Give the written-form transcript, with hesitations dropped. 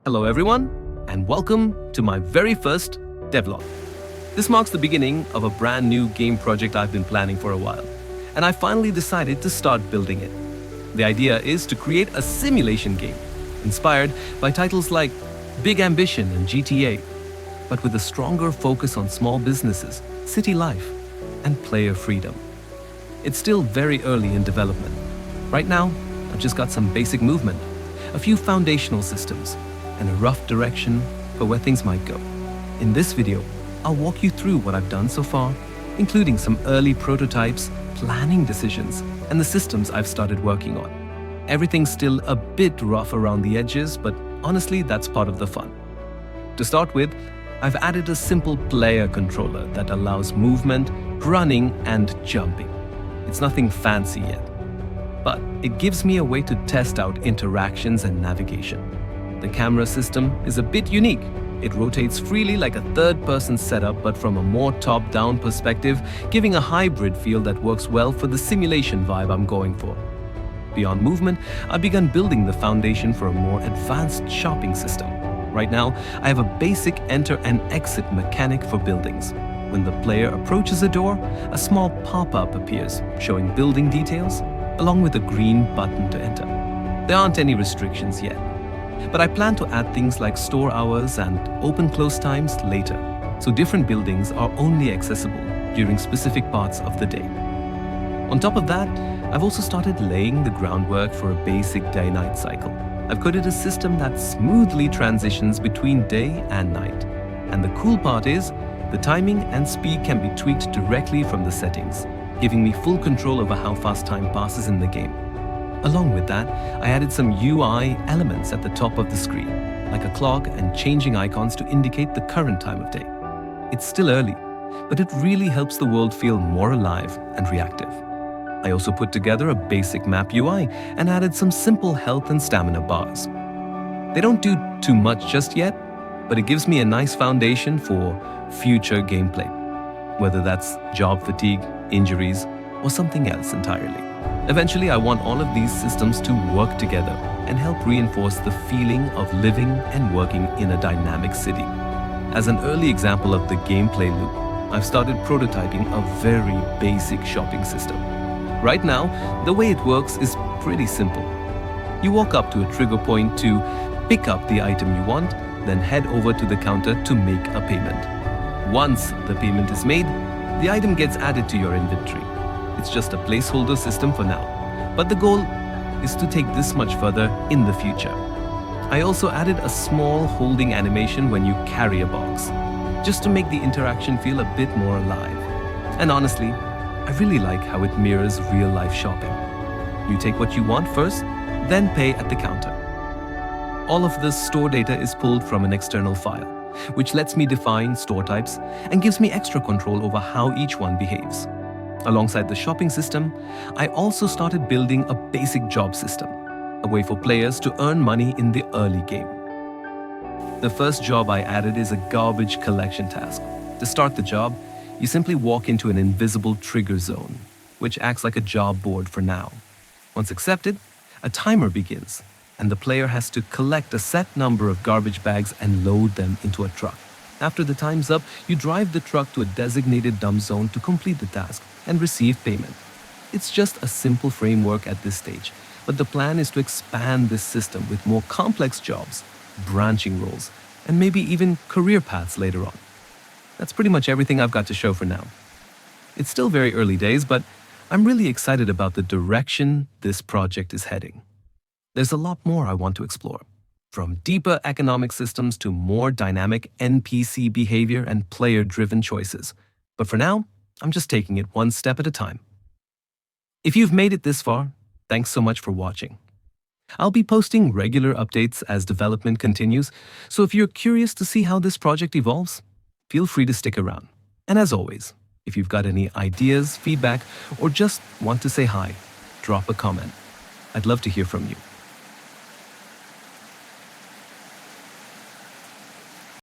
Hello everyone, and welcome to my very first devlog. This marks the beginning of a brand new game project I've been planning for a while, and I finally decided to start building it. The idea is to create a simulation game, inspired by titles like Big Ambition and GTA, but with a stronger focus on small businesses, city life, and player freedom. It's still very early in development. Right now, I've just got some basic movement, a few foundational systems, and a rough direction for where things might go. In this video, I'll walk you through what I've done so far, including some early prototypes, planning decisions, and the systems I've started working on. Everything's still a bit rough around the edges, but honestly, that's part of the fun. To start with, I've added a simple player controller that allows movement, running, and jumping. It's nothing fancy yet, but it gives me a way to test out interactions and navigation. The camera system is a bit unique. It rotates freely like a third-person setup, but from a more top-down perspective, giving a hybrid feel that works well for the simulation vibe I'm going for. Beyond movement, I've begun building the foundation for a more advanced shopping system. Right now, I have a basic enter and exit mechanic for buildings. When the player approaches a door, a small pop-up appears, showing building details, along with a green button to enter. There aren't any restrictions yet, but I plan to add things like store hours and open-close times later, so different buildings are only accessible during specific parts of the day. On top of that, I've also started laying the groundwork for a basic day-night cycle. I've coded a system that smoothly transitions between day and night. And the cool part is, the timing and speed can be tweaked directly from the settings, giving me full control over how fast time passes in the game. Along with that, I added some UI elements at the top of the screen, like a clock and changing icons to indicate the current time of day. It's still early, but it really helps the world feel more alive and reactive. I also put together a basic map UI and added some simple health and stamina bars. They don't do too much just yet, but it gives me a nice foundation for future gameplay, whether that's job fatigue, injuries, or something else entirely. Eventually, I want all of these systems to work together and help reinforce the feeling of living and working in a dynamic city. As an early example of the gameplay loop, I've started prototyping a very basic shopping system. Right now, the way it works is pretty simple. You walk up to a trigger point to pick up the item you want, then head over to the counter to make a payment. Once the payment is made, the item gets added to your inventory. It's just a placeholder system for now, but the goal is to take this much further in the future. I also added a small holding animation when you carry a box, just to make the interaction feel a bit more alive. And honestly, I really like how it mirrors real-life shopping. You take what you want first, then pay at the counter. All of the store data is pulled from an external file, which lets me define store types and gives me extra control over how each one behaves. Alongside the shopping system, I also started building a basic job system, a way for players to earn money in the early game. The first job I added is a garbage collection task. To start the job, you simply walk into an invisible trigger zone, which acts like a job board for now. Once accepted, a timer begins, and the player has to collect a set number of garbage bags and load them into a truck. After the time's up, you drive the truck to a designated dump zone to complete the task and receive payment. It's just a simple framework at this stage, but the plan is to expand this system with more complex jobs, branching roles, and maybe even career paths later on. That's pretty much everything I've got to show for now. It's still very early days, but I'm really excited about the direction this project is heading. There's a lot more I want to explore, from deeper economic systems to more dynamic NPC behavior and player-driven choices. But for now, I'm just taking it one step at a time. If you've made it this far, thanks so much for watching. I'll be posting regular updates as development continues, so if you're curious to see how this project evolves, feel free to stick around. And as always, if you've got any ideas, feedback, or just want to say hi, drop a comment. I'd love to hear from you.